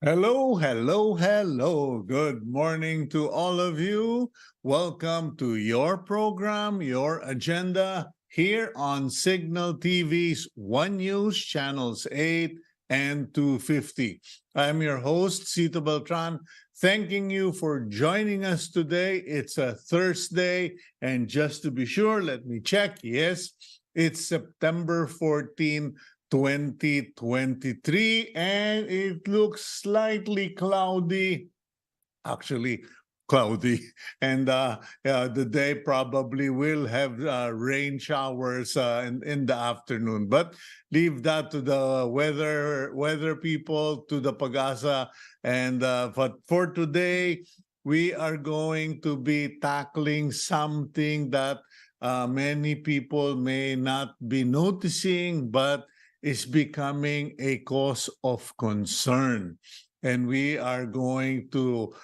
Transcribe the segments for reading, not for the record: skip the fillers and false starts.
Hello, hello, hello. Good morning to all of you. Welcome to your program, your agenda here on Cignal TV's One News Channels 8 and 250. I'm your host, Cito Beltran, thanking you for joining us today. It's a Thursday, and just to be sure, let me check. Yes, it's September 14, 2023, and it looks slightly cloudy, actually cloudy, and the day probably will have rain showers in the afternoon, but leave that to the weather people, to the pag-asa. And but for today, we are going to be tackling something that many people may not be noticing, but is becoming a cause of concern. And we are going to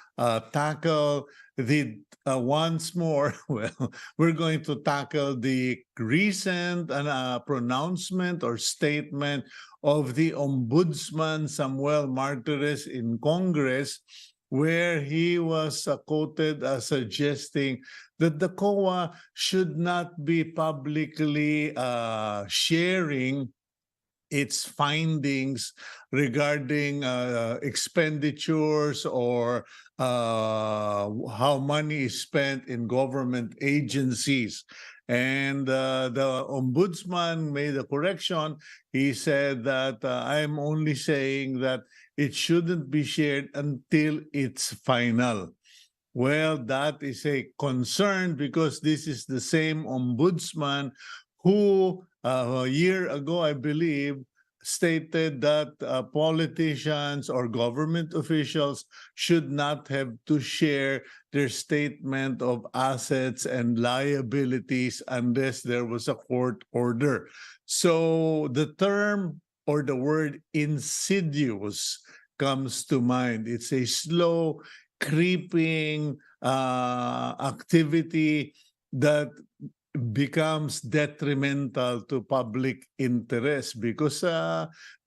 tackle the once more, well, we're going to tackle the recent pronouncement or statement of the Ombudsman Samuel Martires in Congress, where he was quoted as suggesting that the COA should not be publicly sharing its findings regarding expenditures or how money is spent in government agencies. And the ombudsman made a correction. He said that I'm only saying that it shouldn't be shared until it's final. Well, that is a concern because this is the same ombudsman who a year ago, I believe, stated that politicians or government officials should not have to share their statement of assets and liabilities unless there was a court order. So the term or the word insidious comes to mind. It's a slow, creeping activity that becomes detrimental to public interest because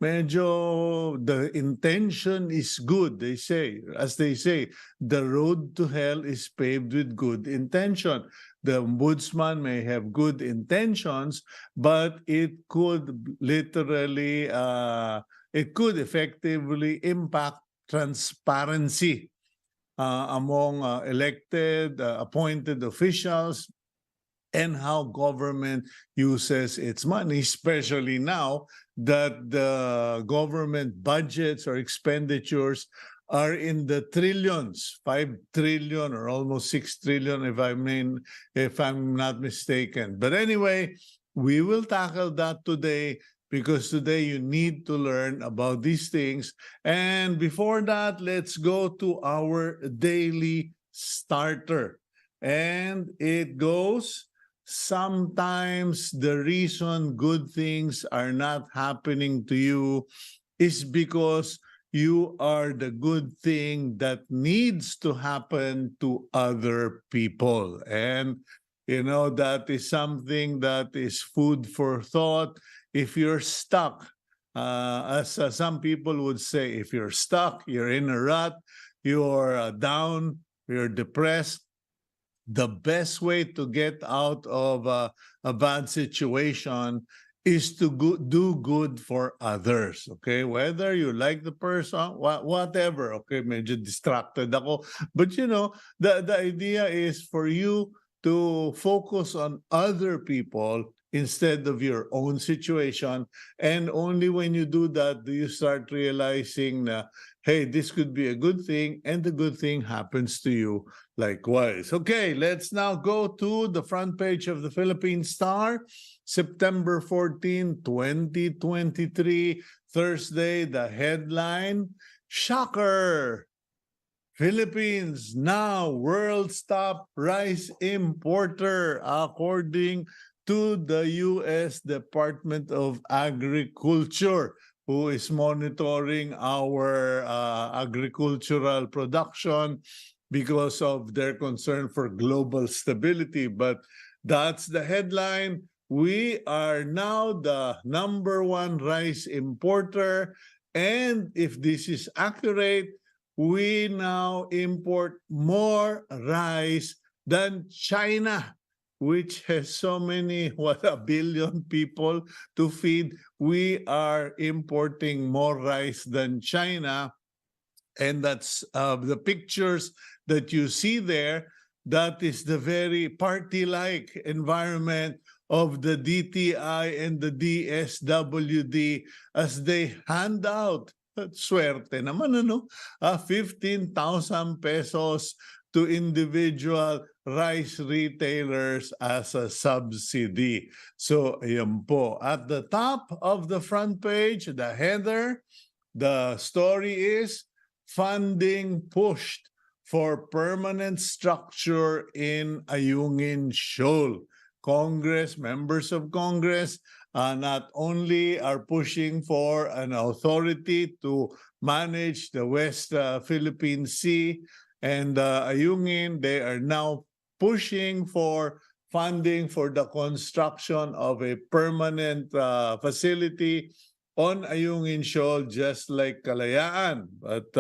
medyo the intention is good, they say. As they say, the road to hell is paved with good intention. The ombudsman may have good intentions, but it could literally, it could effectively impact transparency among elected, appointed officials, and how government uses its money, especially now that the government budgets or expenditures are in the trillions, 5 trillion or almost 6 trillion if I'm not mistaken. But anyway, we will tackle that today because today you need to learn about these things. And before that, let's go to our daily starter. And it goes, sometimes the reason good things are not happening to you is because you are the good thing that needs to happen to other people. And, that is something that is food for thought. If you're stuck, as some people would say, if you're stuck, you're in a rut, you're down, you're depressed, the best way to get out of a bad situation is to do good for others, okay? Whether you like the person, whatever, okay? Medyo distracted ako. But the idea is for you to focus on other people instead of your own situation. And only when you do that do you start realizing that, hey, this could be a good thing, and the good thing happens to you likewise. Okay, let's now go to the front page of the Philippine Star, September 14, 2023, Thursday. The headline, shocker, Philippines now world's top rice importer, according to the U.S. Department of Agriculture, who is monitoring our agricultural production because of their concern for global stability. But that's the headline. We are now the #1 rice importer, And if this is accurate, we now import more rice than China, which has so many, what, 1 billion people to feed. We are importing more rice than China. And that's the pictures that you see there. That is the very party-like environment of the DTI and the DSWD as they hand out, swerte naman, 15,000 pesos to individual rice retailers as a subsidy. So, ayan po. At the top of the front page, the header, the story is funding pushed for permanent structure in Ayungin Shoal. Members of Congress not only are pushing for an authority to manage the West Philippine Sea and Ayungin, they are now pushing for funding for the construction of a permanent facility on Ayungin Shoal, just like Kalayaan. But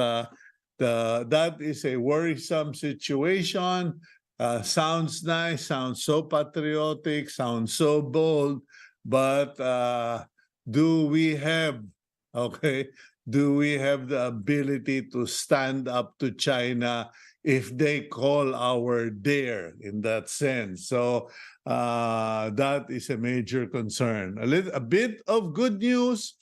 that is a worrisome situation. Sounds nice, sounds so patriotic, sounds so bold, but do we have the ability to stand up to China if they call our dare in that sense? So that is a major concern. A bit of good news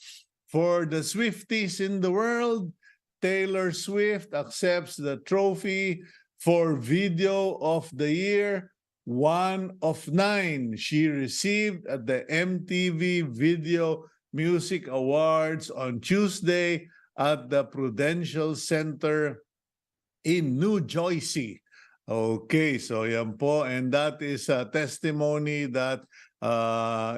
for the Swifties in the world. Taylor Swift accepts the trophy for Video of the Year, 1 of 9 she received at the MTV Video Music Awards on Tuesday at the Prudential Center in New Jersey. Okay, so yan po, and that is a testimony that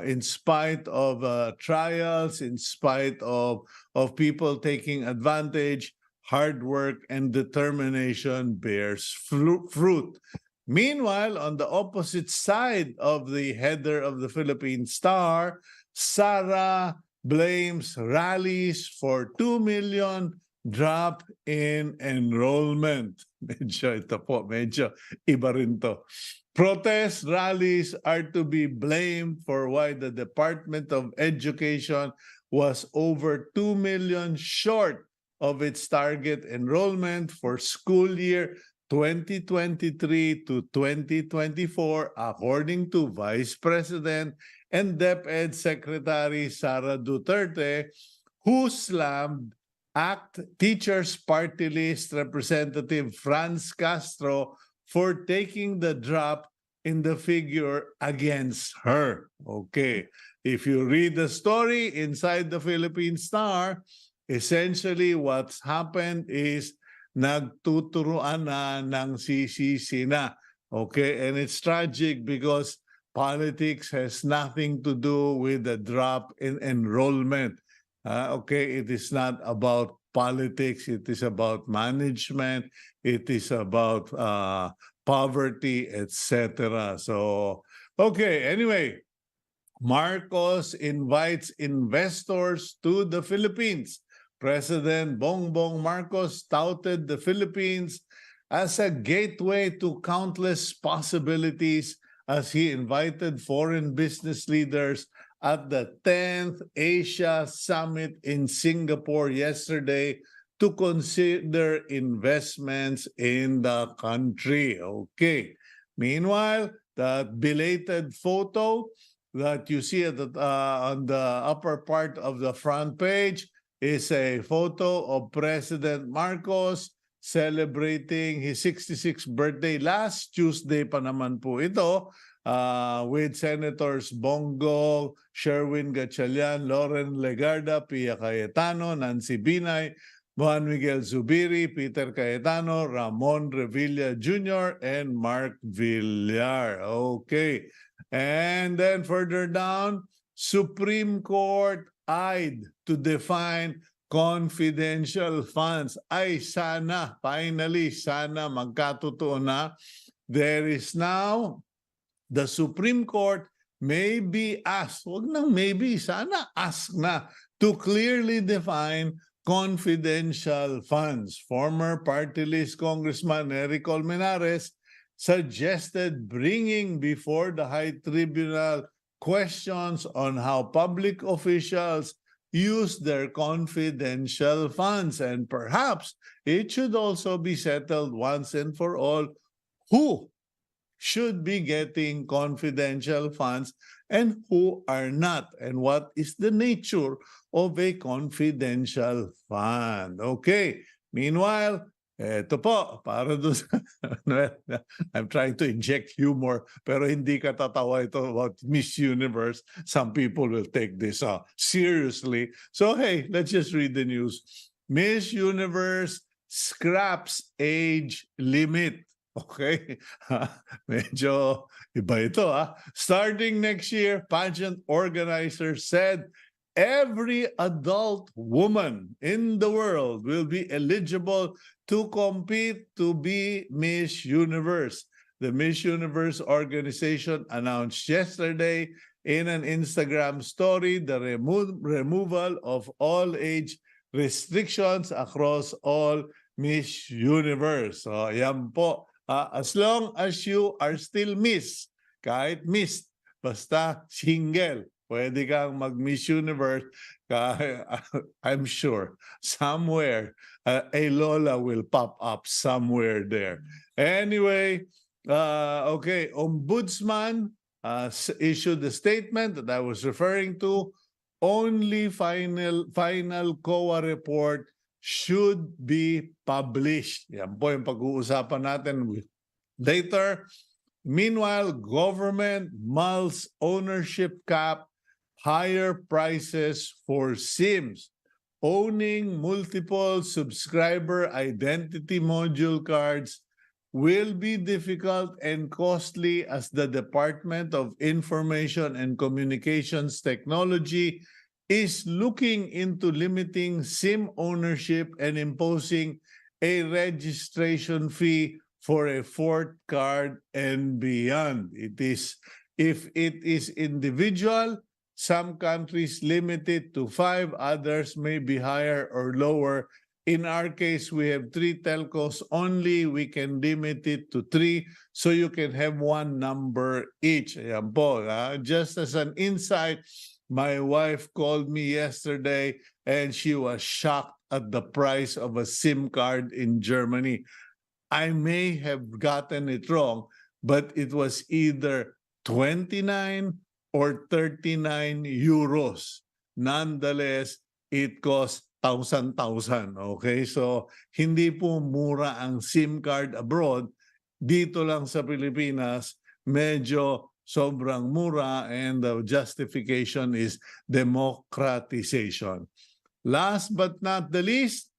in spite of trials, in spite of people taking advantage, hard work and determination bears fruit. Meanwhile, on the opposite side of the header of the Philippine Star, Sara blames rallies for 2 million drop in enrollment. Medyo iba rin to. Protest rallies are to be blamed for why the Department of Education was over 2 million short of its target enrollment for school year 2023 to 2024, according to Vice President and DepEd Secretary Sara Duterte, who slammed ACT Teachers Party List Representative Franz Castro for taking the drop in the figure against her. Okay. If you read the story inside the Philippine Star, essentially what's happened is nagtuturuan na ng sisisi na. Okay? And it's tragic because politics has nothing to do with the drop in enrollment. Okay, it is not about politics. It is about management. It is about poverty, etc. So, okay, anyway, Marcos invites investors to the Philippines. President Bongbong Marcos touted the Philippines as a gateway to countless possibilities as he invited foreign business leaders at the 10th Asia Summit in Singapore yesterday to consider investments in the country. Okay. Meanwhile, that belated photo that you see at on the upper part of the front page is a photo of President Marcos celebrating his 66th birthday. Last Tuesday pa naman po ito, with Senators Bongo, Sherwin Gatchalian, Loren Legarda, Pia Cayetano, Nancy Binay, Juan Miguel Zubiri, Peter Cayetano, Ramon Revilla Jr., and Mark Villar. Okay. And then further down, Supreme Court eyed to define confidential funds. Ay, sana, finally, sana magkatotoo na. There is now the Supreme Court may be asked, wag nang maybe, sana ask na, to clearly define confidential funds. Former party list Congressman Eric Colmenares suggested bringing before the High Tribunal questions on how public officials use their confidential funds, and perhaps it should also be settled once and for all who should be getting confidential funds and who are not, and what is the nature of a confidential fund. Okay. Meanwhile, eto po, para doon sa, I'm trying to inject humor, pero hindi katatawa ito about Miss Universe. Some people will take this seriously. So hey, let's just read the news. Miss Universe scraps age limit. Okay. Medyo iba ito. Starting next year, pageant organizers said every adult woman in the world will be eligible to compete to be Miss Universe. The Miss Universe organization announced yesterday in an Instagram story the removal of all age restrictions across all Miss Universe. So, yan po. As long as you are still Miss, kahit Miss, basta single, pwede kang mag-Miss Universe. I'm sure somewhere a Lola will pop up somewhere there. Anyway, okay, Ombudsman issued the statement that I was referring to. Only final COA report should be published. Yan po yung pag-uusapan natin later. Meanwhile, government mulls ownership cap, higher prices for SIMs. Owning multiple subscriber identity module cards will be difficult and costly as the Department of Information and Communications Technology is looking into limiting SIM ownership and imposing a registration fee for a fourth card and beyond. If it is individual, some countries limit it to 5, others may be higher or lower. In our case, we have 3 telcos only. We can limit it to 3, so you can have one number each. Ayan po, just as an insight, my wife called me yesterday and she was shocked at the price of a SIM card in Germany. I may have gotten it wrong, but it was either 29 or 39 euros. Nonetheless, it cost 1,000. Okay? So, hindi po mura ang SIM card abroad. Dito lang sa Pilipinas, medyo sobrang mura, and the justification is democratization. Last but not the least,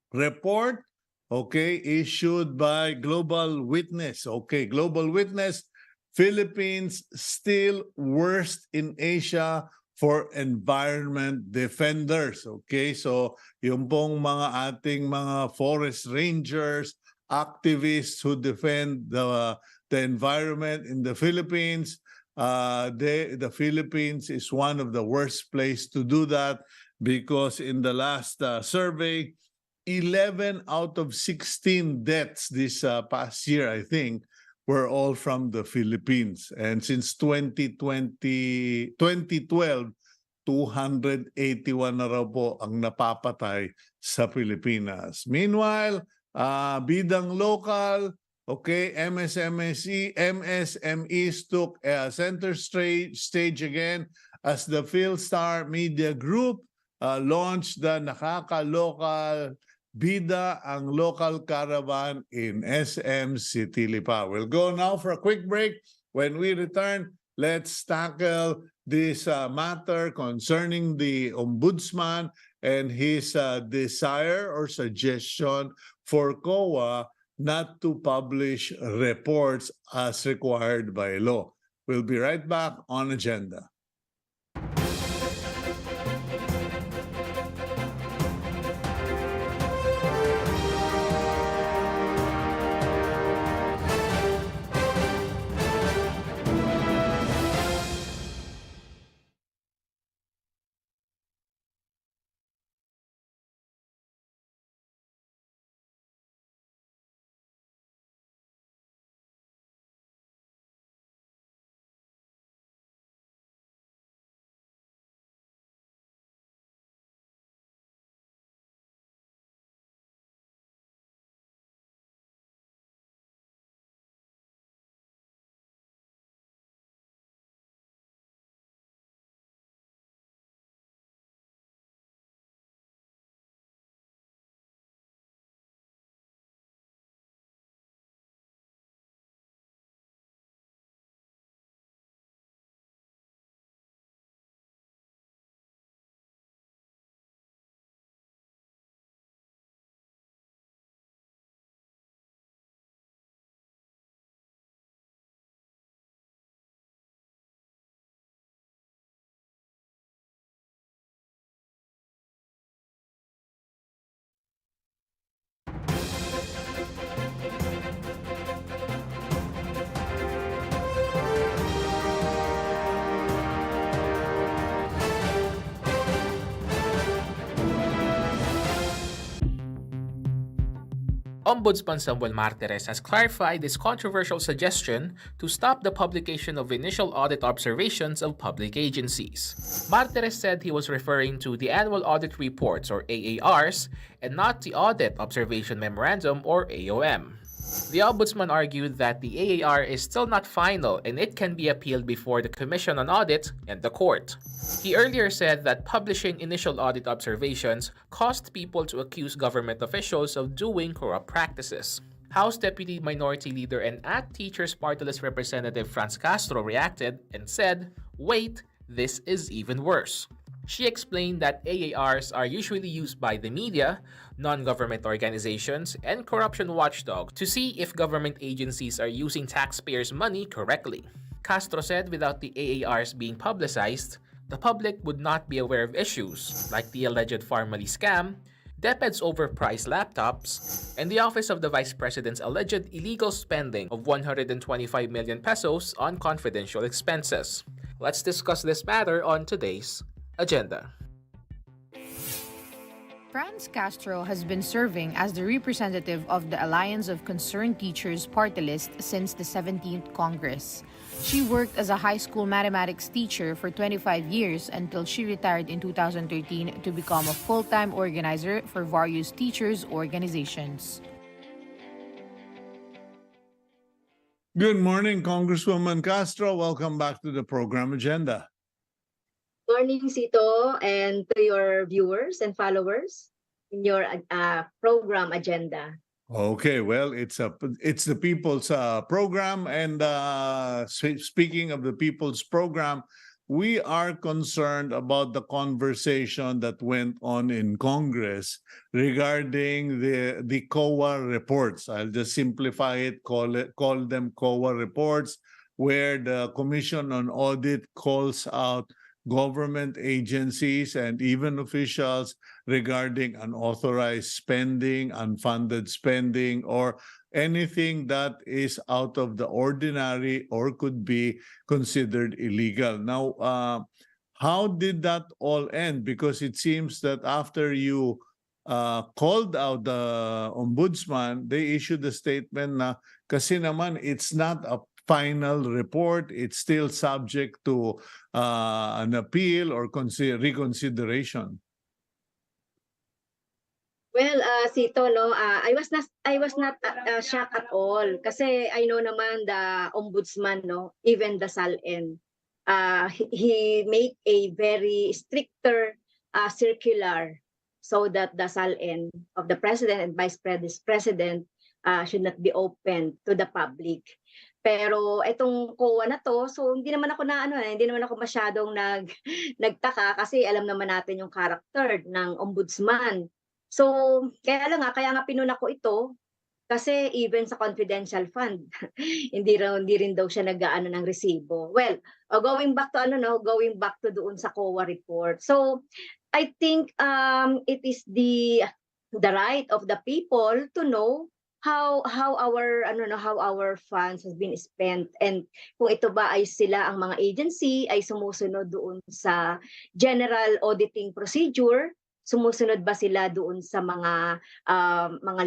report, okay, issued by Global Witness. Okay, Global Witness, Philippines still worst in Asia for environment defenders. Okay, so yung pong mga ating mga forest rangers, activists who defend the environment in the Philippines. The Philippines is one of the worst place to do that because in the last survey, 11 out of 16 deaths this past year, I think, were all from the Philippines. And since 2012, 281 na raw po ang napapatay sa Pilipinas. Meanwhile, bidang local, okay, MSMEs took center stage again as the Philstar Media Group launched the Nakaka-Local Bida ang Local Caravan in SM City Lipa. We'll go now for a quick break. When we return, let's tackle this matter concerning the Ombudsman and his desire or suggestion for COA not to publish reports as required by law. We'll be right back on Agenda. Ombudsman Samuel Martires has clarified his controversial suggestion to stop the publication of initial audit observations of public agencies. Martires said he was referring to the Annual Audit Reports or AARs and not the Audit Observation Memorandum or AOM. The Ombudsman argued that the AAR is still not final and it can be appealed before the Commission on Audit and the court. He earlier said that publishing initial audit observations caused people to accuse government officials of doing corrupt practices. House Deputy Minority Leader and Teachers Party List Representative Castro reacted and said, "Wait, this is even worse." She explained that AARs are usually used by the media, non-government organizations, and corruption watchdogs to see if government agencies are using taxpayers' money correctly. Castro said without the AARs being publicized, the public would not be aware of issues like the alleged Farmally scam, DepEd's overpriced laptops, and the Office of the Vice President's alleged illegal spending of 125 million pesos on confidential expenses. Let's discuss this matter on today's agenda. Castro has been serving as the representative of the Alliance of Concerned Teachers Party List since the 17th Congress. She worked as a high school mathematics teacher for 25 years until she retired in 2013 to become a full-time organizer for various teachers' organizations. Good morning, Congresswoman Castro. Welcome back to the program agenda. Morning, Cito, and to your viewers and followers in your program agenda. Okay, well, it's the people's program, and speaking of the people's program, we are concerned about the conversation that went on in Congress regarding the COA reports. I'll just simplify it, call them COA reports, where the Commission on Audit calls out government agencies and even officials regarding unauthorized spending, unfunded spending, or anything that is out of the ordinary or could be considered illegal. Now, how did that all end? Because it seems that after you called out the ombudsman, they issued a statement na kasi naman it's not a final report, it's still subject to an appeal or reconsideration. Well, Cito, no, I was not shocked at all kasi I know naman the ombudsman, no, even the SALN, he make a very stricter circular so that the SALN of the president and vice president should not be open to the public. Pero itong COA na to, so hindi naman ako masyadong nagtaka kasi alam naman natin yung character ng ombudsman. So, kaya nga pinuna ko ito kasi even sa confidential fund, hindi rin daw siya nag-aano ng resibo. Well, going back to doon sa COA report. So, I think it is the right of the people to know how our funds has been spent, and kung ito ba ay sila ang mga agency ay sumusunod doon sa general auditing procedure, sumusunod ba sila doon sa mga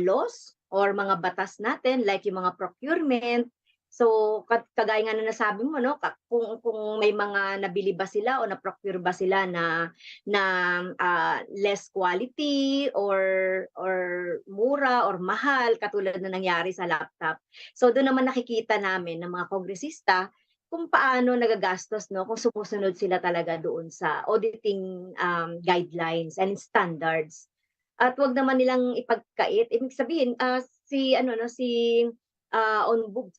laws or mga batas natin like yung mga procurement. So kagaya nga na nasabi mo, no, kung may mga nabili ba sila o na-procure ba sila na less quality or mura or mahal katulad na nangyari sa laptop. So doon naman nakikita namin ng mga kongresista kung paano nagagastos, no, kung sumusunod sila talaga doon sa auditing guidelines and standards. At wag naman nilang ipagkait, ibig sabihin si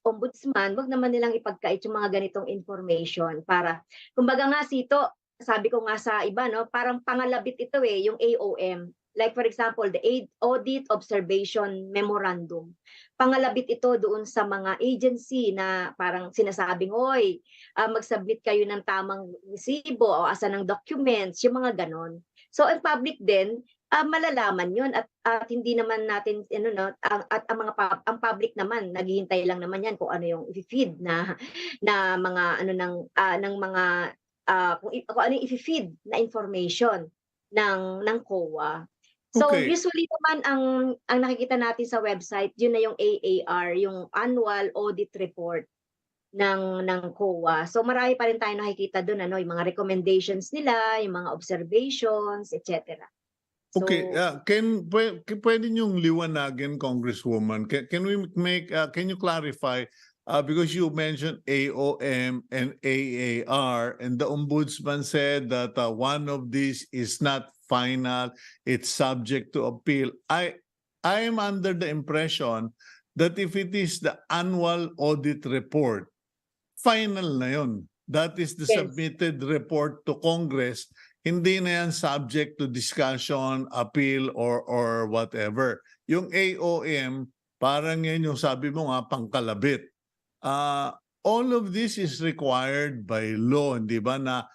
ombudsman, wag naman nilang ipagkait yung mga ganitong information para, kumbaga nga Cito, sabi ko nga sa iba, no, parang pangalabit ito yung AOM. Like for example, the Audit Observation Memorandum. Pangalabit ito doon sa mga agency na parang sinasabing, oy, mag-submit kayo ng tamang resibo o asan ng documents, yung mga ganon. So ang public din, malalaman yun at hindi naman natin at ang public naman naghihintay lang naman yan kung ano yung i-feed na mga ng mga kung ano yung i-feed na information ng COA. So Okay. usually naman ang nakikita natin sa website, yun na yung AAR, yung Annual Audit Report ng COA. So marami pa rin tayong nakikita doon, ano, yung mga recommendations nila, yung mga observations, etc. Okay, So pwede niyong liwanagin, Congresswoman. Can we make can you clarify because you mentioned AOM and AAR, and the ombudsman said that one of these is not final, it's subject to appeal. I am under the impression that if it is the annual audit report, final na yun. That is the yes. submitted report to Congress. Hindi na yan subject to discussion, appeal, or whatever. Yung AOM, parang yan yung sabi mo nga, pangkalabit. All of this is required by law, di ba, na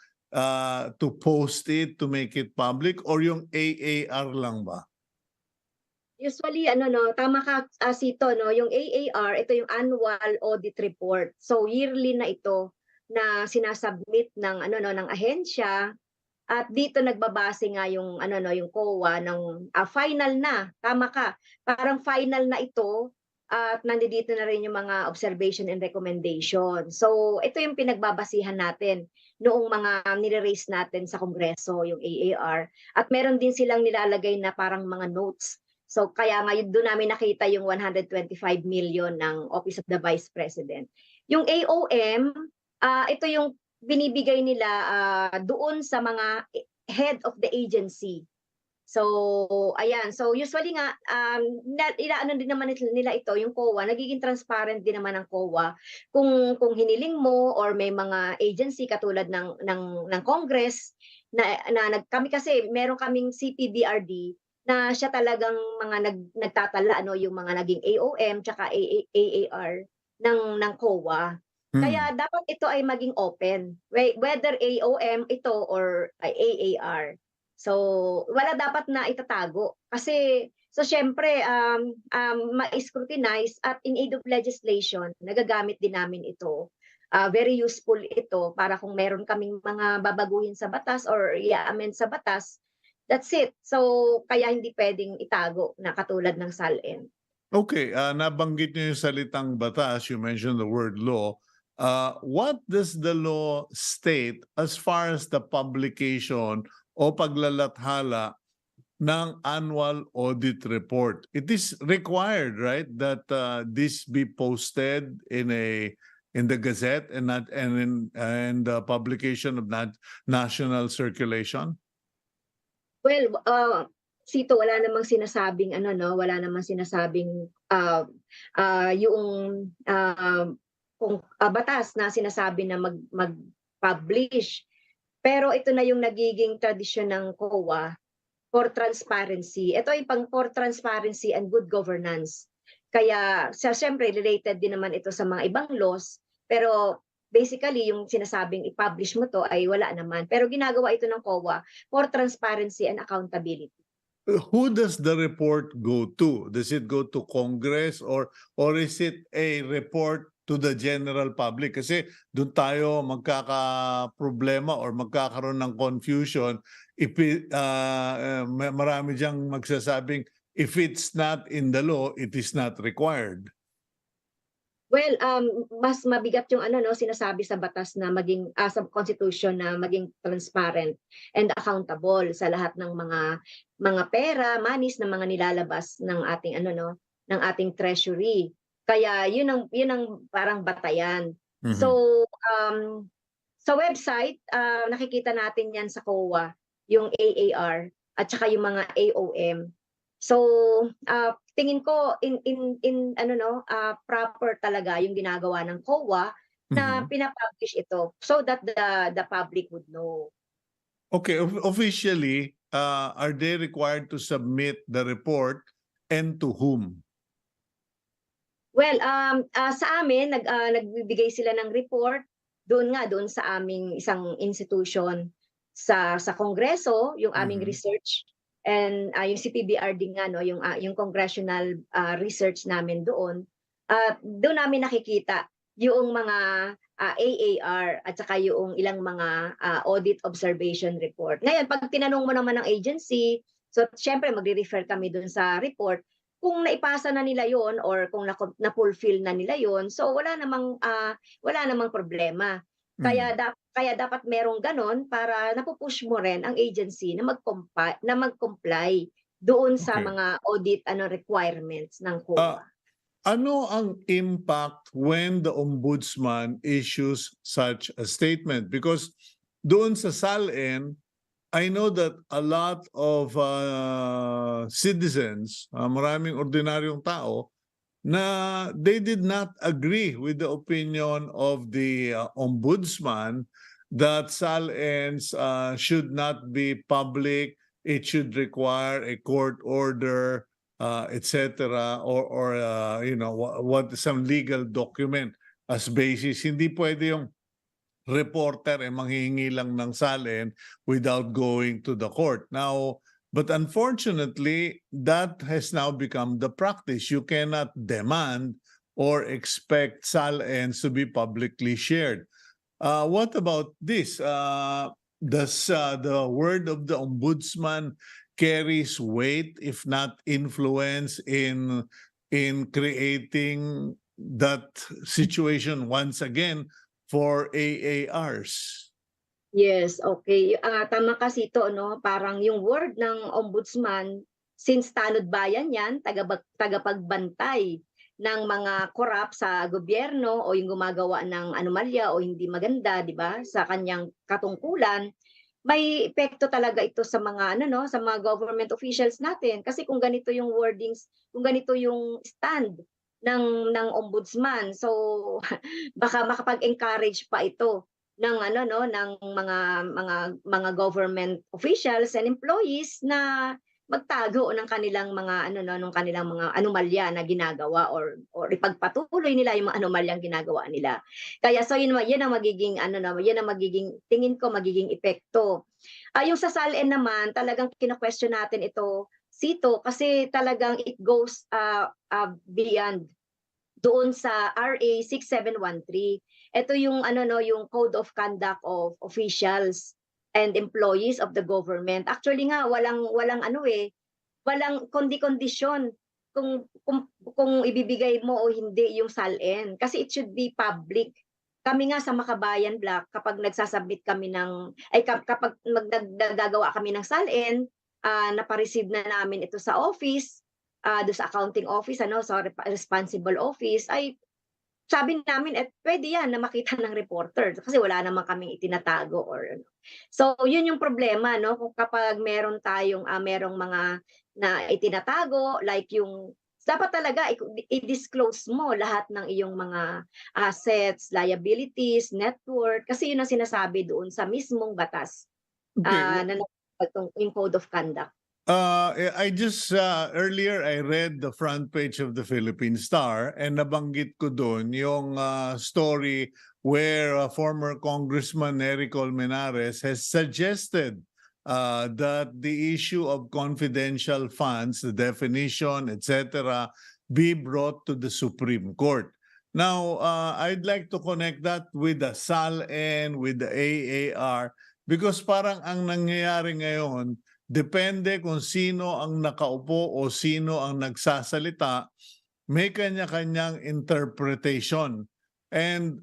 to post it, to make it public, or yung AAR lang ba? Usually ano, no, tama ka, Cito, no, yung AAR, ito yung Annual Audit Report. So yearly na ito na sinasubmit ng ano, no, ng ahensya, at dito nagbabase nga yung ano, no, yung COA ng final na. Tama ka. Parang final na ito, at nandito na rin yung mga observation and recommendation. So ito yung pinagbabasihan natin noong mga nire-raise natin sa Kongreso, yung AAR. At meron din silang nilalagay na parang mga notes. So kaya ngayon doon namin nakita yung 125 million ng Office of the Vice President. Yung AOM, ito yung binibigay nila doon sa mga head of the agency. So ayan, so usually nga inaano din naman nila ito, yung COA, nagiging transparent din naman ng COA kung hiniling mo or may mga agency katulad ng Congress kami kasi meron kaming CPBRD na siya talagang mga nagtatala, ano, yung mga naging AOM tsaka AAR ng COA. Kaya dapat ito ay maging open, whether AOM ito or AAR. So wala dapat na itatago kasi so syempre ma-scrutinize, at in aid of legislation nagagamit din namin ito. Very useful ito para kung meron kaming mga babaguhin sa batas or i-amend sa batas. That's it. So kaya hindi pwedeng itago na katulad ng SALN. Okay, nabanggit niyo yung salitang batas, you mentioned the word law. What does the law state as far as the publication o paglalathala ng annual audit report? It is required, right, that this be posted in the Gazette and the publication of national circulation? Well, Sito, wala namang sinasabing ano, no, wala namang sinasabing yung kung batas na sinasabi na mag-publish. Pero ito na yung nagiging tradisyon ng COA for transparency. Ito ay for transparency and good governance. Kaya siyempre related din naman ito sa mga ibang laws, pero basically yung sinasabing i-publish mo to ay wala naman. Pero ginagawa ito ng COA for transparency and accountability. Who does the report go to? Does it go to Congress or is it a report to the general public? Kasi doon tayo magkaka-problema or magkakaroon ng confusion if marami diyang magsasabing if it's not in the law, it is not required. Well, mas mabigat yung ano, no, sinasabi sa batas na maging sa constitution na maging transparent and accountable sa lahat ng mga pera, monies na mga nilalabas ng ating ano, no, ng ating treasury. Kaya yun ang parang batayan. So sa website nakikita natin yan sa COA, yung AAR at saka yung mga AOM. So tingin ko in ano, no, proper talaga yung ginagawa ng COA na pinapublish ito so that the public would know. Okay, officially, are they required to submit the report and to whom? Well, sa amin nagbibigay sila ng report doon sa aming isang institution sa Kongreso, yung aming research. And yung CPBRD nga, no, yung congressional research namin doon, doon namin nakikita yung mga AAR at saka yung ilang mga audit observation report. Ngayon, pag tinanong mo naman ng agency, So syempre magre-refer kami dun sa report. Kung naipasa na nila yon or kung na-fulfill na nila yon, so wala namang problema. Mm. Kaya dapat merong ganon para napupush mo rin ang agency na mag-comply doon sa Okay. mga audit requirements ng COA. Ano ang impact when the ombudsman issues such a statement? Because doon sa SALN, I know that a lot of citizens, maraming ordinaryong tao, na they did not agree with the opinion of the ombudsman that SALNs should not be public. It should require a court order, etc., or what some legal document as basis. Hindi pwede yung reporter manghihingi lang ng SALN without going to the court. Now, but unfortunately, that has now become the practice. You cannot demand or expect SALNs to be publicly shared. What about this? Does the word of the ombudsman carries weight, if not influence, in creating that situation once again for AARs? Yes, okay. Tama ka Sito, no? Parang yung word ng ombudsman, since tanod bayan yan, tagapagbantay ng mga korap sa gobyerno o yung gumagawa ng anomalya o hindi maganda, di ba? Sa kanyang katungkulan, may epekto talaga ito sa mga sa mga government officials natin. Kasi kung ganito yung wordings, kung ganito yung stand ng ombudsman, so baka makapag-encourage pa ito ng ng mga government officials and employees na magtago ng kanilang mga ng kanilang mga anomalya na ginagawa or ipagpatuloy nila yung mga anomalyang ginagawa nila. Kaya so yun ang magiging yan ang magiging tingin ko magiging epekto. Yung sa SALN naman talagang kina-question natin ito Sito kasi talagang it goes beyond doon sa RA 6713. Ito yung yung Code of Conduct of Officials and Employees of the Government. Actually nga walang walang kondisyon kung ibibigay mo o hindi yung SALN kasi it should be public. Kami nga sa Makabayan Block kapag nagsasubmit kami kapag nagdagawa kami ng SALN, napa-receive na namin ito sa office, do sa accounting office, sa responsible office, ay sabi namin pwede yan na makita ng reporter kasi wala naman kaming itinatago or So yun yung problema kung kapag meron tayong merong mga na itinatago like yung dapat talaga i-disclose mo lahat ng iyong mga assets, liabilities, net worth kasi yun ang sinasabi doon sa mismong batas Okay. na yung Code of Conduct. I just earlier I read the front page of the Philippine Star and nabanggit ko doon yung story where former Congressman Nery Colmenares has suggested that the issue of confidential funds, the definition, etc., be brought to the Supreme Court. Now, I'd like to connect that with the SALN, with the AAR, because parang ang nangyayari ngayon, depende kung sino ang nakaupo o sino ang nagsasalita, may kanya-kanyang interpretation. And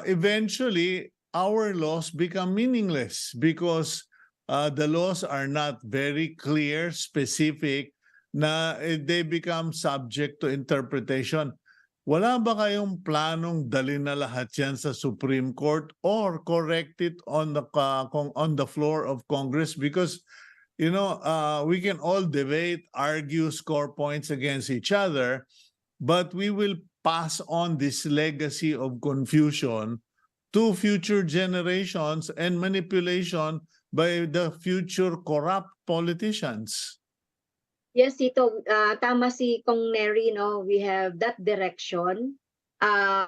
eventually, our laws become meaningless because the laws are not very clear, specific, na they become subject to interpretation. Wala ba kayong planong dalhin na lahat yan sa Supreme Court or correct it on the floor of Congress? Because we can all debate, argue, score points against each other, but we will pass on this legacy of confusion to future generations and manipulation by the future corrupt politicians. Yes, Tito, tama si Kong Nery, we have that direction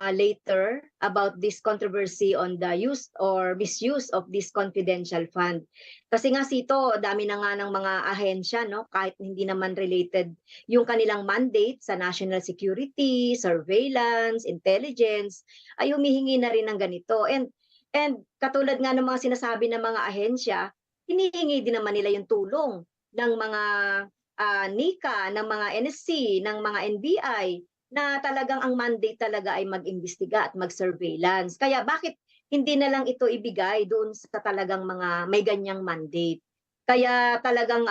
later about this controversy on the use or misuse of this confidential fund. Kasi nga Sito, dami na nga ng mga ahensya, kahit hindi naman related yung kanilang mandate sa national security, surveillance, intelligence, ay humihingi na rin ng ganito. And katulad nga ng mga sinasabi ng mga ahensya, hinihingi din naman nila yung tulong ng mga NICA, ng mga NSC, ng mga NBI na talagang ang mandate talaga ay mag-imbestiga at mag-surveillance. Kaya bakit hindi na lang ito ibigay doon sa talagang mga may ganyang mandate? Kaya talagang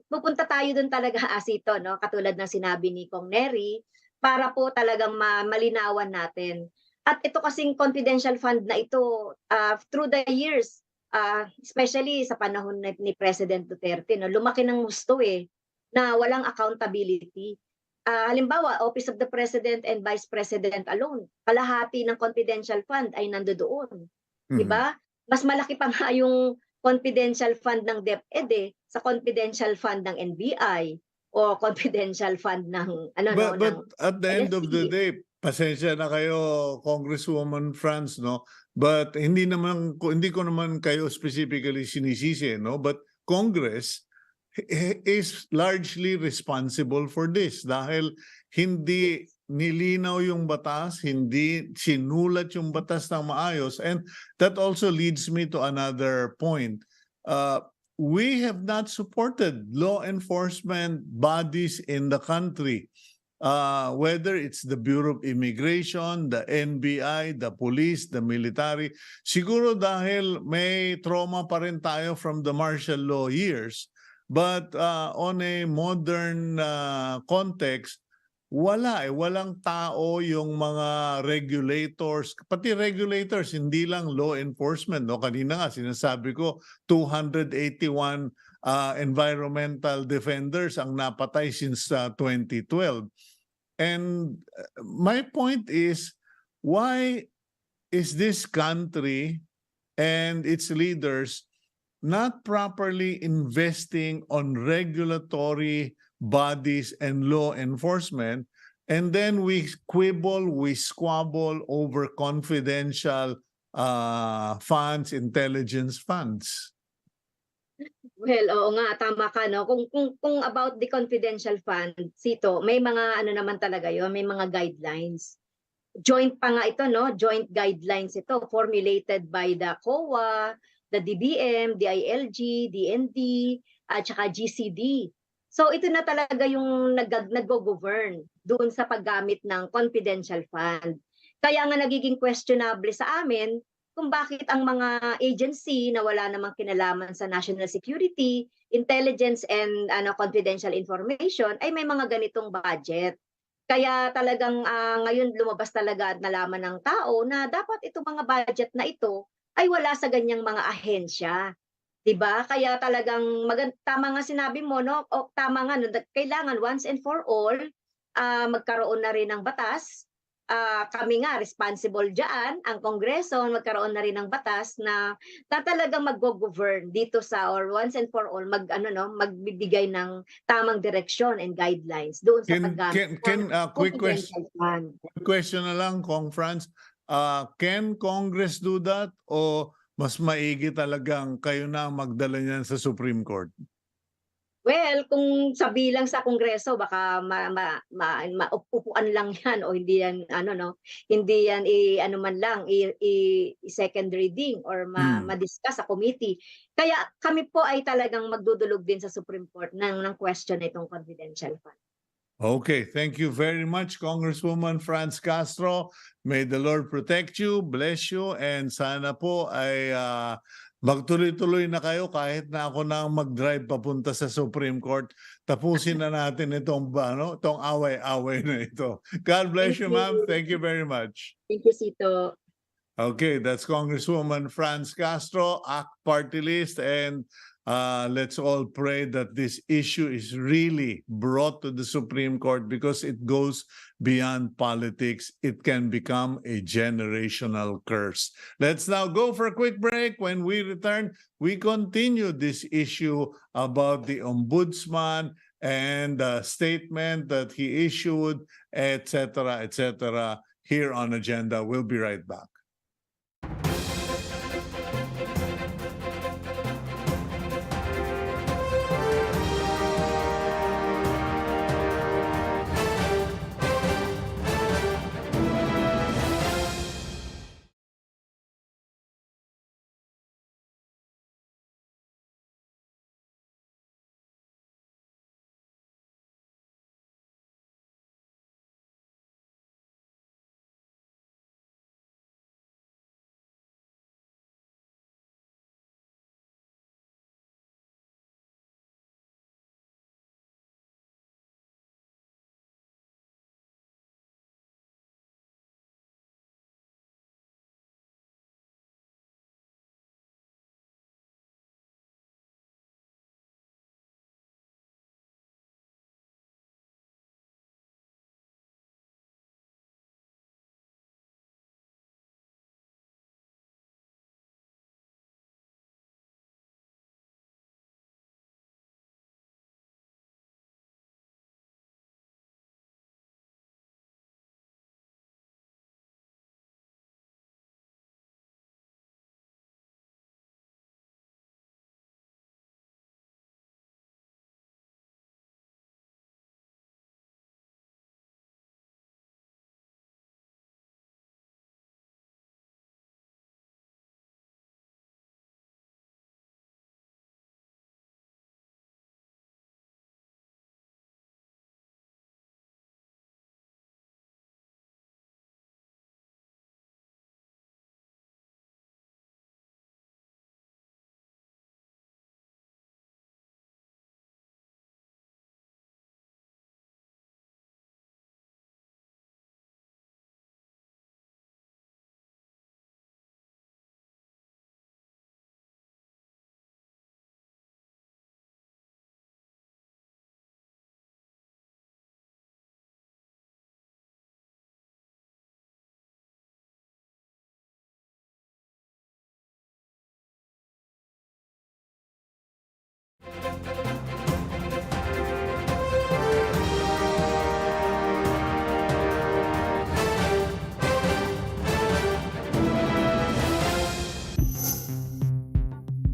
pupunta tayo doon talaga Asito, no? Katulad ng sinabi ni Kong Neri, para po talagang malinawan natin. At ito kasing confidential fund na ito, through the years, especially sa panahon ni President Duterte, no, lumaki ng gusto na walang accountability. Halimbawa, Office of the President and Vice President alone, kalahati ng confidential fund ay nandoon. Di ba? Mas malaki pa nga yung confidential fund ng DepEd sa confidential fund ng NBI o confidential fund ng But ng at the end of the NSC. day, pasensya na kayo, Congresswoman Franz, no? But hindi ko naman kayo specifically sinisisi, no? But Congress is largely responsible for this dahil hindi nilinaw yung batas, hindi sinulat yung batas ng maayos, and that also leads me to another point. We have not supported law enforcement bodies in the country. Whether it's the Bureau of Immigration, the NBI, the police, the military. Siguro dahil may trauma pa rin tayo from the martial law years. But on a modern context, walang tao yung mga regulators, pati regulators, hindi lang law enforcement. No? Kanina nga sinasabi ko, 281 environmental defenders ang napatay since 2012. And my point is, why is this country and its leaders not properly investing on regulatory bodies and law enforcement, and then we quibble, we squabble over confidential funds, intelligence funds? Well, oo nga, tama ka, no? Kung about the confidential fund, Sito, may mga naman talaga yon, may mga guidelines. Joint pa nga ito, no? Joint guidelines ito, formulated by the COA, the DBM, DILG, DND, at saka GCD. So ito na talaga yung nag-govern doon sa paggamit ng confidential fund. Kaya nga nagiging questionable sa amin kung bakit ang mga agency na wala namang kinalaman sa national security, intelligence, and confidential information ay may mga ganitong budget. Kaya talagang ngayon lumabas talaga at nalaman ng tao na dapat itong mga budget na ito ay wala sa ganyang mga ahensya. 'Di ba? Kaya talagang tama nga sinabi mo, no? O tama nga, no? Kailangan once and for all magkaroon na rin ng batas. Kami nga responsible diyan, ang Kongreso magkaroon na rin ng batas na talagang mag-govern dito sa, or once and for all magbibigay ng tamang direksyon and guidelines doon sa paggamit ng Quick confidential fund. question na lang, Kong Franz. Can Congress do that, o mas maigi talagang kayo na magdala niyan sa Supreme Court? Well, kung sa bilang sa Kongreso baka maupuan lang 'yan o hindi yan hindi yan second reading or ma-discuss sa committee. Kaya kami po ay talagang magdudulog din sa Supreme Court ng question na itong confidential fund. Okay, thank you very much, Congresswoman Franz Castro. May the Lord protect you, bless you, and sana po ay magtuloy-tuloy na kayo kahit na ako na mag-drive papunta sa Supreme Court. Tapusin na natin itong away-away na ito. God bless you, ma'am. Thank you very much. Thank you, Cito. Okay, that's Congresswoman Franz Castro, ACT Party List, and let's all pray that this issue is really brought to the Supreme Court because it goes beyond politics. It can become a generational curse. Let's now go for a quick break. When we return, we continue this issue about the Ombudsman and the statement that he issued, etc., here on Agenda. We'll be right back.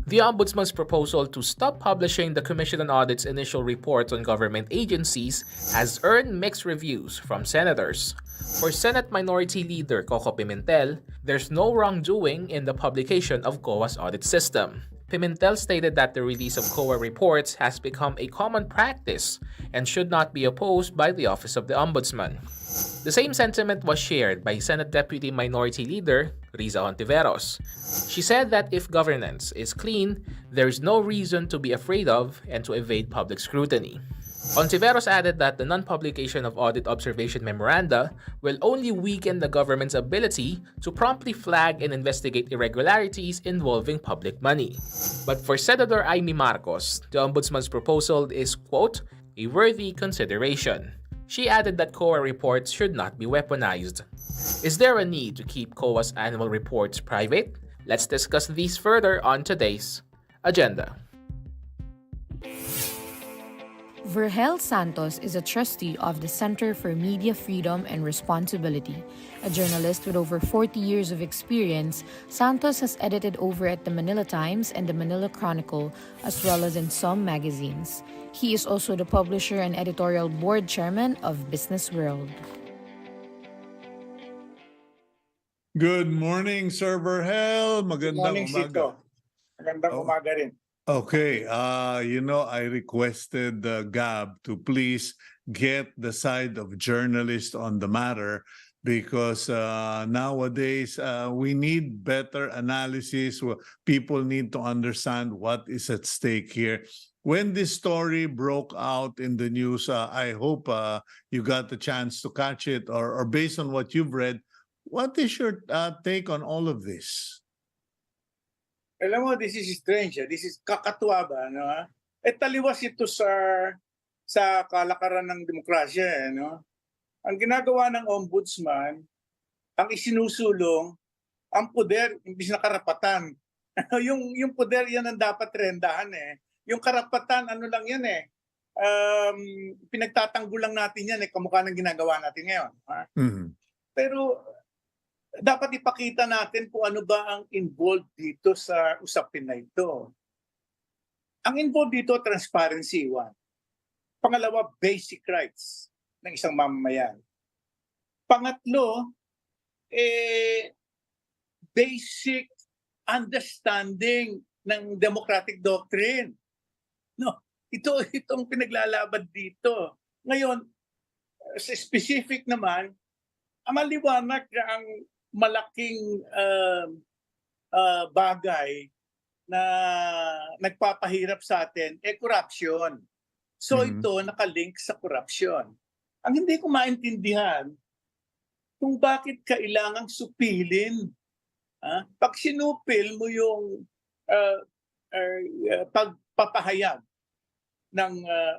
The Ombudsman's proposal to stop publishing the Commission on Audit's initial reports on government agencies has earned mixed reviews from senators. For Senate Minority Leader Coco Pimentel, there's no wrongdoing in the publication of COA's audit system. Pimentel stated that the release of COA reports has become a common practice and should not be opposed by the Office of the Ombudsman. The same sentiment was shared by Senate Deputy Minority Leader Riza Hontiveros. She said that if governance is clean, there is no reason to be afraid of and to evade public scrutiny. Hontiveros added that the non-publication of audit observation memoranda will only weaken the government's ability to promptly flag and investigate irregularities involving public money. But for Senator Amy Marcos, the Ombudsman's proposal is, quote, a worthy consideration. She added that COA reports should not be weaponized. Is there a need to keep COA's annual reports private? Let's discuss these further on today's agenda. Vergel Santos is a trustee of the Center for Media Freedom and Responsibility. A journalist with over 40 years of experience, Santos has edited over at the Manila Times and the Manila Chronicle, as well as in some magazines. He is also the publisher and editorial board chairman of Business World. Good morning, Sir Vergel. Good Magandang morning, umaga. Cito. Magandang Oh. umaga rin. Okay, I requested Gab to please get the side of journalists on the matter because nowadays we need better analysis. People need to understand what is at stake here. When this story broke out in the news, I hope you got the chance to catch it, or based on what you've read, what is your take on all of this? Alam mo, this is strange. This is kakatuwa ba? No? Taliwas ito sa kalakaran ng demokrasya. No? Ang ginagawa ng ombudsman, ang isinusulong, ang poder, imbis na karapatan. yung poder, yan ang dapat rendahan. Yung karapatan, ano lang yan pinagtatanggol lang natin yan. Kamukha ng ginagawa natin ngayon. Mm-hmm. Pero dapat ipakita natin kung ano ba ang involved dito sa usapin na ito. Ang involved dito, transparency, one. Pangalawa, basic rights ng isang mamamayan. Pangatlo, basic understanding ng democratic doctrine. No, itong pinaglalaban dito. Ngayon, sa specific naman, maliwanag na ang malaking bagay na nagpapahirap sa atin corruption. So ito nakalink sa corruption. Ang hindi ko maintindihan kung bakit kailangang supilin. Pag sinupil mo yung pagpapahayag ng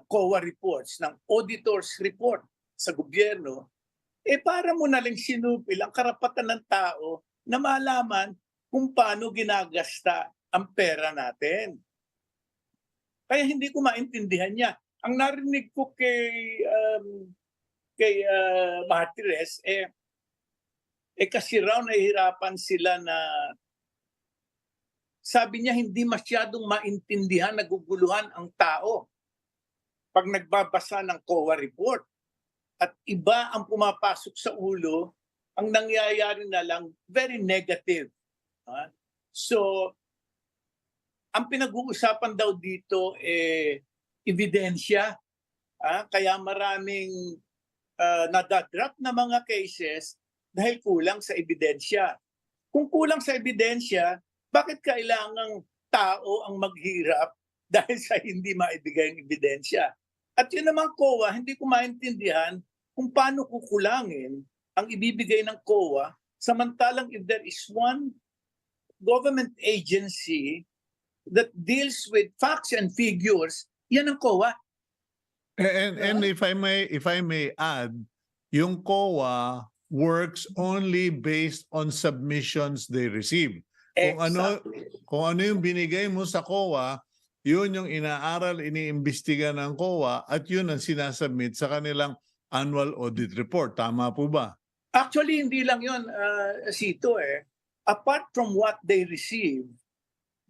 COA reports, ng auditor's report sa gobyerno, para mo na lang sinupil ang karapatan ng tao na malaman kung paano ginagasta ang pera natin. Kaya hindi ko maintindihan niya. Ang narinig ko kay Martires, kasi raw nahihirapan sila na sabi niya hindi masyadong maintindihan, naguguluhan ang tao pag nagbabasa ng COA report. At iba ang pumapasok sa ulo, ang nangyayari na lang very negative. So, ang pinag-uusapan daw dito ebidensya. Kaya maraming nadadrop na mga cases dahil kulang sa ebidensya. Kung kulang sa ebidensya, bakit kailangang tao ang maghirap dahil sa hindi maibigay ang ebidensya? At yun naman COA, hindi ko maintindihan kung paano kukulangin ang ibibigay ng COA samantalang if there is one government agency that deals with facts and figures, yan ang COA. And if I may add, yung COA works only based on submissions they receive. Kung ano yung binigay mo sa COA, yun yung inaaral, iniimbestiga ng COA at yun ang sinasubmit sa kanilang annual audit report. Tama po ba? Actually, hindi lang yun, Cito. Apart from what they receive,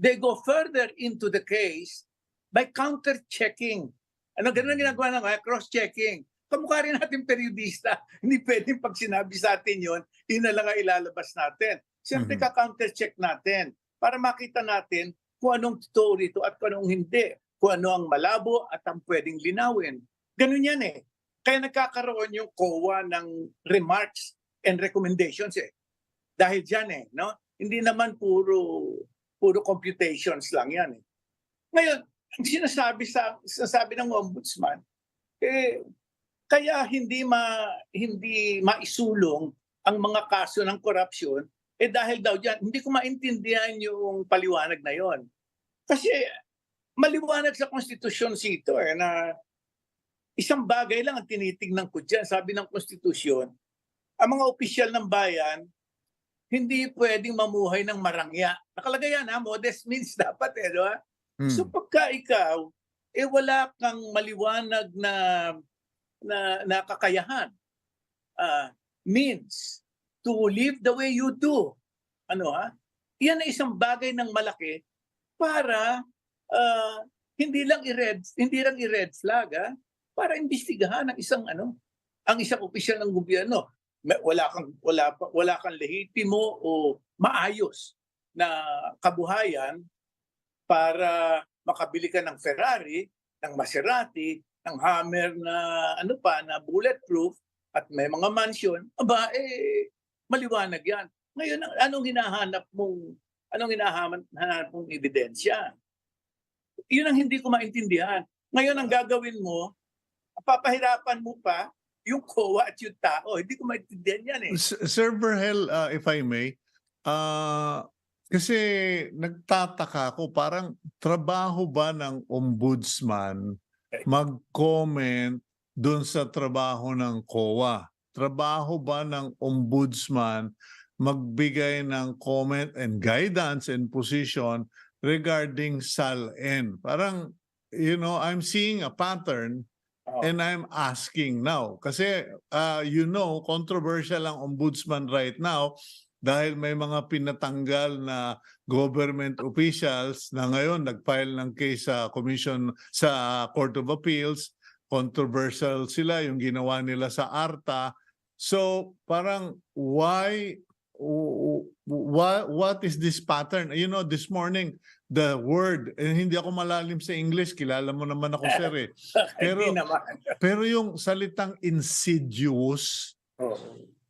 they go further into the case by counter-checking. Ganun ang ginagawa ng cross-checking. Kamukha rin natin periodista. Hindi pwedeng pag sinabi sa atin yun na lang ang ilalabas natin. Siyempre, ka-counter-check natin para makita natin kung anong totoo rito at kung anong hindi. Kung ano ang malabo at ang pwedeng linawin. Ganun yan eh. Kaya nagkakaroon yung COA ng remarks and recommendations eh. Dahil dyan eh, no? Hindi naman puro computations lang yan eh. Ngayon, ang sinasabi ng Ombudsman, kaya hindi maisulong ang mga kaso ng korupsyon, dahil daw dyan, hindi ko maintindihan yung paliwanag na yon. Kasi maliwanag sa konstitusyon Cito na isang bagay lang ang tinitignan ko dyan. Sabi ng konstitusyon, ang mga opisyal ng bayan, hindi pwedeng mamuhay ng marangya. Nakalagay yan modest means dapat no? So pagka ikaw, wala kang maliwanag na kakayahan, means to live the way you do. Yan ay isang bagay ng malaki para hindi lang i-red flag para imbestigahan ang isang opisyal ng gobyerno. Wala kang lehitimo o maayos na kabuhayan para makabili ka ng Ferrari, ng Maserati, ng Hammer na na bulletproof at may mga mansion, maliwanag yan. Ngayon, anong hinahanap mong ebidensya? Yun ang hindi ko maintindihan. Ngayon, ang gagawin mo, papahirapan mo pa yung COA at yung tao. Hindi ko maintindihan yan eh. Sir Vergel, if I may, kasi nagtataka ako, parang trabaho ba ng ombudsman mag-comment doon sa trabaho ng COA? Trabaho ba ng ombudsman magbigay ng comment and guidance and position regarding SALN? Parang, I'm seeing a pattern and I'm asking now. Kasi, controversial ang ombudsman right now dahil may mga pinatanggal na government officials na ngayon nag-file ng case sa Court of Appeals. Controversial sila yung ginawa nila sa ARTA. So parang what is this pattern? This morning the word, hindi ako malalim sa English, kilala mo naman ako sir eh. Pero yung salitang insidious,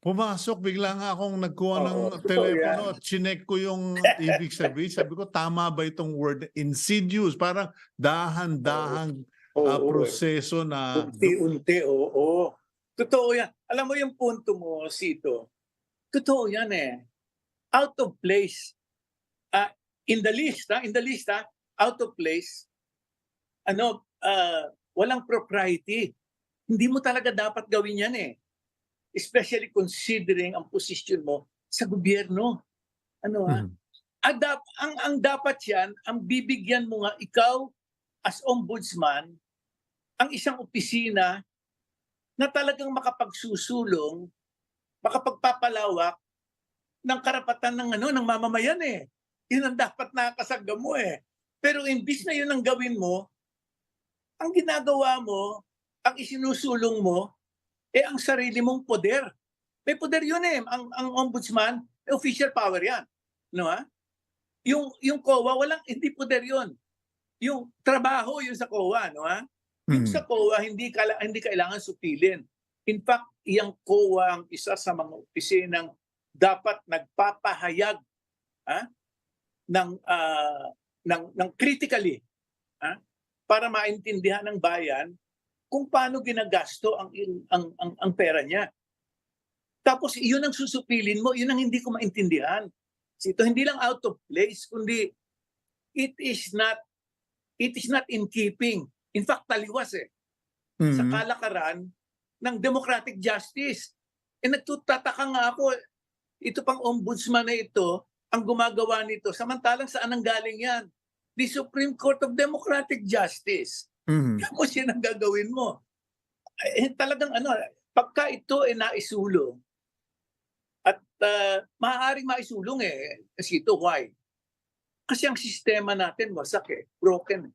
pumasok, bigla nga akong nagkuha ng telepono at chinek ko yung ibig sabihin. Sabi ko, tama ba itong word insidious? Parang dahan-dahang proseso na... Unti-unti, oo. Totoo yan. Alam mo yung punto mo, Cito, totoo yan eh. Out of place. In the list, out of place, walang propriety. Hindi mo talaga dapat gawin yan eh. Especially considering ang posisyon mo sa gobyerno. Ang dapat yan, ang bibigyan mo nga ikaw as ombudsman, ang isang opisina na talagang makapagsusulong, makapagpapalawak ng karapatan ng mamamayan eh. Yun ang dapat nakakasagam mo eh. Pero imbis na yun ang gawin mo, ang ginagawa mo, ang isinusulong mo, ang sarili mong poder. May poder yun eh. Ang ombudsman, official power yan. Yung COA, hindi poder yun. Yung trabaho yun sa COA. Yung sa COA, hindi kailangan supilin. In fact, yung COA ang isa sa mga opisinang dapat nagpapahayag ng critically para maintindihan ng bayan kung paano ginagasto ang pera niya. Tapos iyon ang susupilin mo, yun ang hindi ko maintindihan. Ito hindi lang out of place, kundi it is not in keeping. In fact, taliwas sa kalakaran ng democratic justice. Nagtutataka nga ako, ito pang ombudsman na ito, ang gumagawa nito, samantalang saan ang galing yan? The Supreme Court of Democratic Justice. Tapos yan ang gagawin mo. Talagang pagka ito naisulong, at maaaring maisulong Cito, why? Kasi ang sistema natin wasak broken.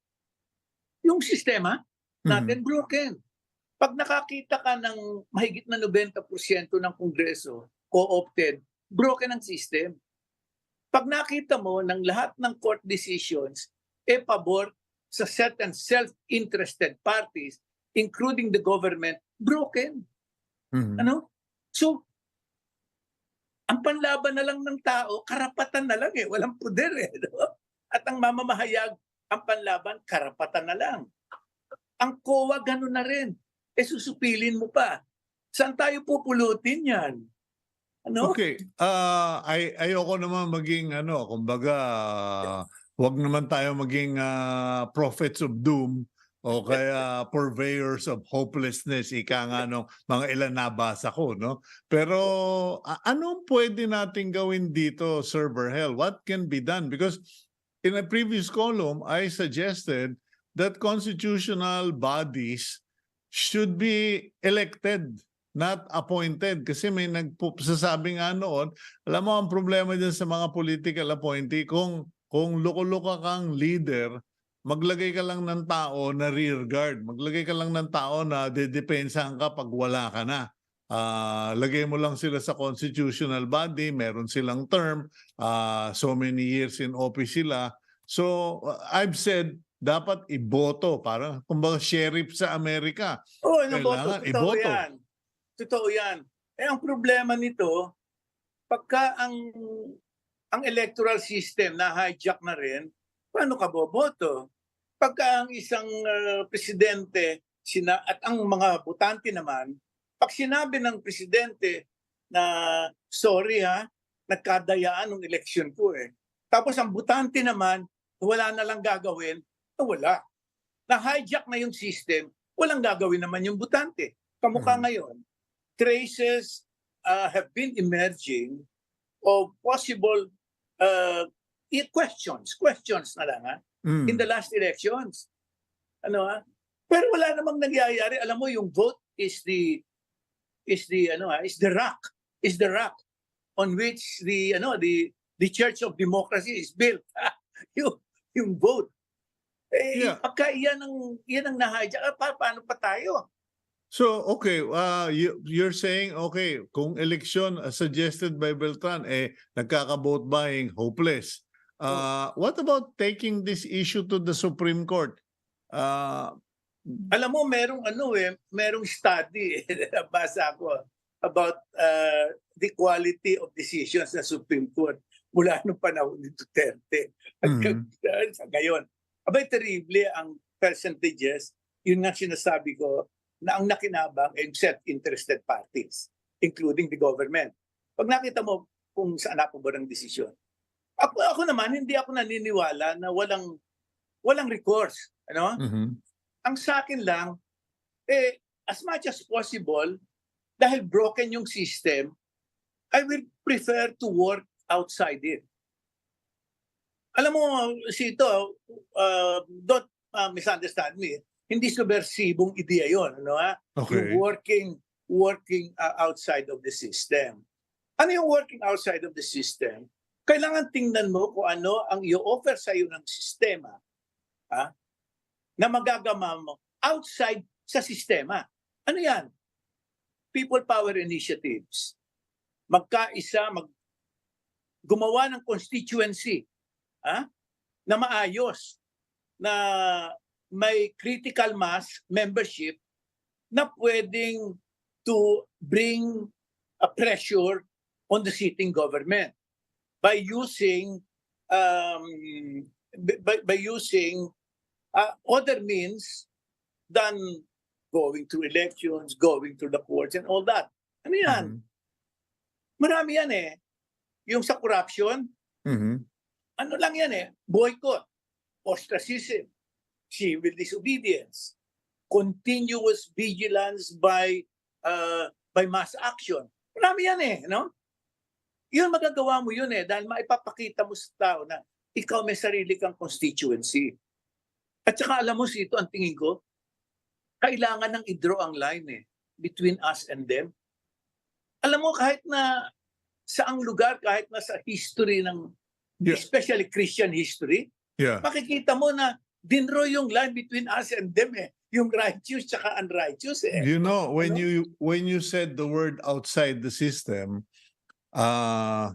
Yung sistema natin broken. Pag nakakita ka ng mahigit na 90% ng Kongreso co-opted, broken ang system. Pag nakita mo ng lahat ng court decisions pabor sa certain self-interested parties, including the government, broken. Ano? So, ang panlaban na lang ng tao, karapatan na lang walang puder no? At ang mamamahayag, ang panlaban, karapatan na lang. Ang COA, gano'n na rin. Susupilin mo pa. Saan tayo pupulutin yan? Ano? Okay. Ayoko naman maging kumbaga, wag naman tayo maging prophets of doom o kaya purveyors of hopelessness, ika nga nung mga ilan nabasa ko, no? Pero anong pwede nating gawin dito, Sir Vergel? What can be done? Because in a previous column, I suggested that constitutional bodies should be elected, not appointed. Kasi may nagsasabi nga noon, alam mo ang problema dyan sa mga political appointee, kung loko-loka kang leader, maglagay ka lang ng tao na rear guard. Maglagay ka lang ng tao na dedepensahan ka pag wala ka na. Lagay mo lang sila sa constitutional body, meron silang term, so many years in office sila. So I've said, dapat iboto, parang kumbaga sheriff sa Amerika. Kailangan iboto. Totoo yan. Ang problema nito, pagka ang electoral system na hijack na rin, paano ka boboto? Pagka ang isang presidente at ang mga botante naman, pag sinabi ng presidente na sorry nagkadayaan ng eleksyon ko Tapos ang botante naman, wala na lang gagawin, wala. Na-hijack na yung system, walang gagawin naman yung botante. Kamukha ngayon, traces have been emerging of possible questions na lang in the last elections. Pero wala namang nangyayari. Alam mo, yung vote is the rock on which the Church of Democracy is built. yung vote. Pagka yan ang na-hijack, paano pa tayo? So, okay, you're saying, okay, kung election suggested by Beltran, nagkaka-vote buying, hopeless. What about taking this issue to the Supreme Court? Alam mo, merong study, nabasa ko, about the quality of decisions sa Supreme Court mula nung panahon ni Duterte. Sa ngayon. Abay, terrible ang percentages. Yun nga sinasabi ko, na ang nakinabang ay self-interested parties, including the government. Pag nakita mo kung saan napabor ang desisyon. Ako naman, hindi ako naniniwala na walang recourse. Ang sa akin lang, as much as possible, dahil broken yung system, I will prefer to work outside it. Alam mo, Cito, don't misunderstand me. Hindi subversibong ideya yun. Okay. Yung working outside of the system. Ano yung working outside of the system? Kailangan tingnan mo kung ano ang i-offer sa iyo ng sistema na magagama mo outside sa sistema. Ano yan? People power initiatives. Magkaisa, gumawa ng constituency na maayos, na may critical mass membership na pwedeng to bring a pressure on the sitting government by using other means than going to elections, going to the courts and all that. Ano yan? Marami yan Yung sa corruption, ano lang yan boycott, ostracism, civil disobedience, continuous vigilance by mass action. Marami yan no? Yun magagawa mo yun dahil maipapakita mo sa tao na ikaw may sarili kang constituency. At saka alam mo, Cito, ang tingin ko, kailangan nang i-draw ang line between us and them. Alam mo, kahit na saang lugar, kahit na sa history ng Yeah. especially Christian history, Yeah. makikita mo na dinro yung line between us and them eh. Yung righteous tsaka unrighteous eh. You know, when Ano? you said the word outside the system,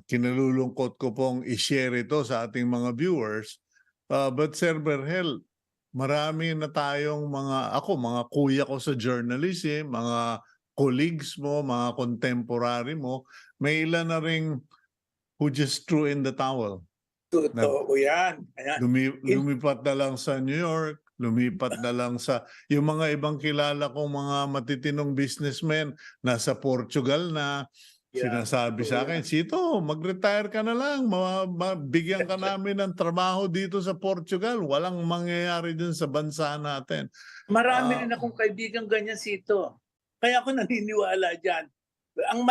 kinalulungkot ko pong i-share ito sa ating mga viewers. But Sir Vergel, marami na tayong mga kuya ko sa journalism, mga colleagues mo, mga contemporary mo, may ilan na ring who just threw in the towel. Totoo yan. Ayan. Lumipat na lang sa New York, lumipat na lang sa yung mga ibang kilala kong mga matitinong businessmen nasa Portugal na. Yeah, Sinasabi sa akin, Cito, mag-retire ka na lang. Bigyan ka namin ng trabaho dito sa Portugal. Walang mangyayari dun sa bansa natin. Marami rin akong kaibigan ganyan, Sito. Kaya ako naniniwala dyan. Ang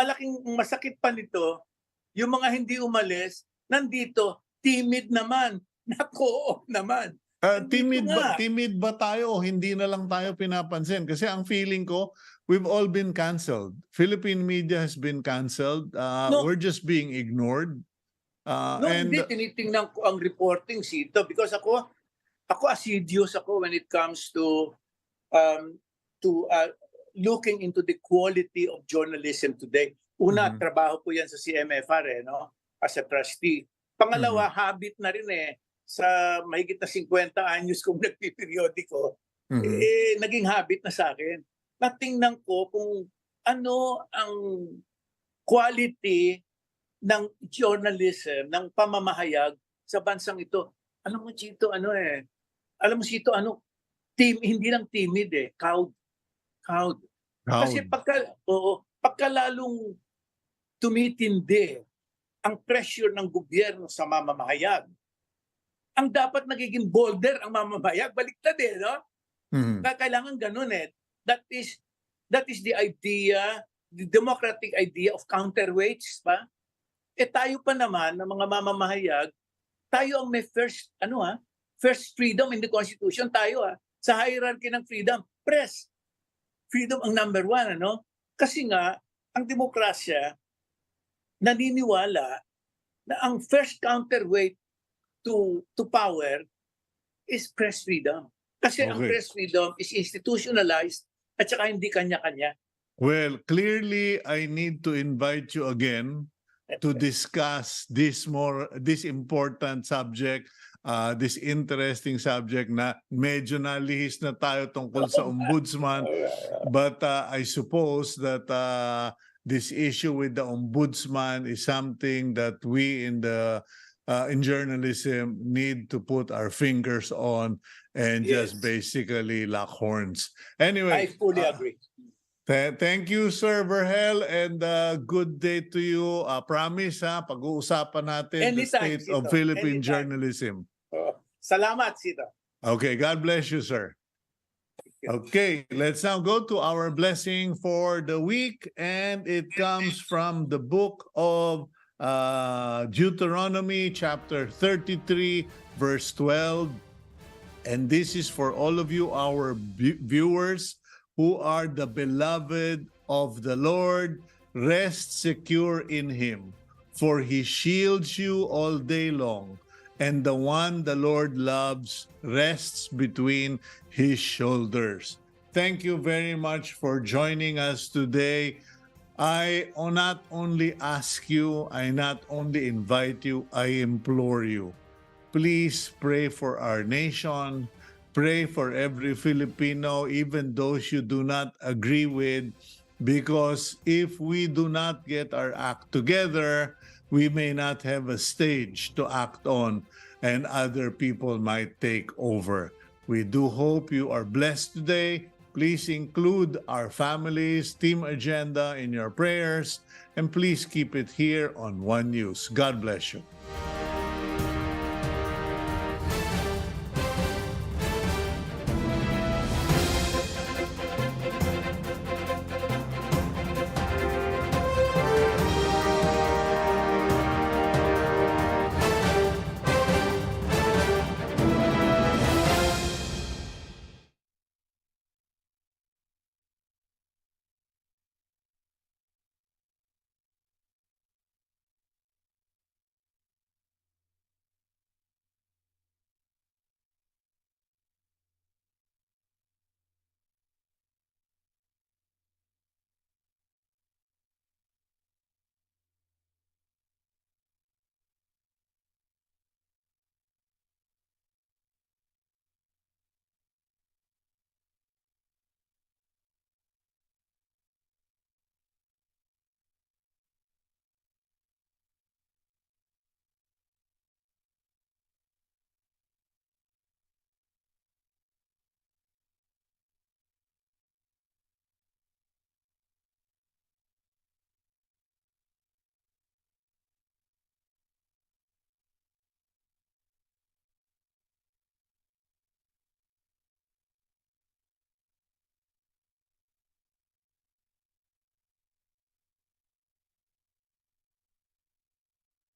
masakit pa nito, yung mga hindi umalis, nandito, timid naman, nako naman. Timid ba tayo o hindi na lang tayo pinapansin? Kasi ang feeling ko, we've all been canceled. Philippine media has been canceled. No. We're just being ignored. Hindi, tinitingnan ko ang reporting, Sito, because ako assiduous ako when it comes to looking into the quality of journalism today. Una, trabaho ko yan sa CMFR no? As a trustee. Pangalawa, habit na rin sa mahigit na 50 anyos kong nagpiperiodiko, naging habit na sa akin. Natingnan ko kung ano ang quality ng journalism, ng pamamahayag sa bansang ito. Alam mo, Cito, hindi lang timid cowed. Kasi pagka lalong tumitindi ang pressure ng gobyerno sa mamamahayag, ang dapat nagiging bolder ang mamamahayag, baliktad no? Kailangan ganun That is the idea, the democratic idea of counterweights pa. Tayo pa naman ng mga mamamahayag, tayo ang may first freedom in the Constitution, tayo sa hierarchy ng freedom, press. Freedom ang number 1, Kasi nga, ang demokrasya, naniniwala na ang first counterweight to power is press freedom. Kasi ang press freedom is institutionalized at saka hindi kanya-kanya. Well, clearly I need to invite you again to discuss this important subject, this interesting subject na medyo nalihis na tayo tungkol sa ombudsman. But I suppose that this issue with the ombudsman is something that we in journalism need to put our fingers on and just basically lock horns. Anyway, I fully agree. Thank you, Sir Vergel, and good day to you. Promise, pag-uusapan natin Anytime, the state Cito. of Philippine Anytime. journalism. Salamat, Cito. Okay, God bless you, sir. Okay, let's now go to our blessing for the week, and it comes from the book of Deuteronomy, chapter 33, verse 12. And this is for all of you, our viewers, who are the beloved of the Lord. Rest secure in Him, for He shields you all day long, and the one the Lord loves rests between His shoulders. Thank you very much for joining us today. I not only ask you, I not only invite you, I implore you. Please pray for our nation. Pray for every Filipino, even those you do not agree with, because if we do not get our act together, we may not have a stage to act on, and other people might take over. We do hope you are blessed today. Please include our families, team agenda in your prayers, and please keep it here on One News. God bless you.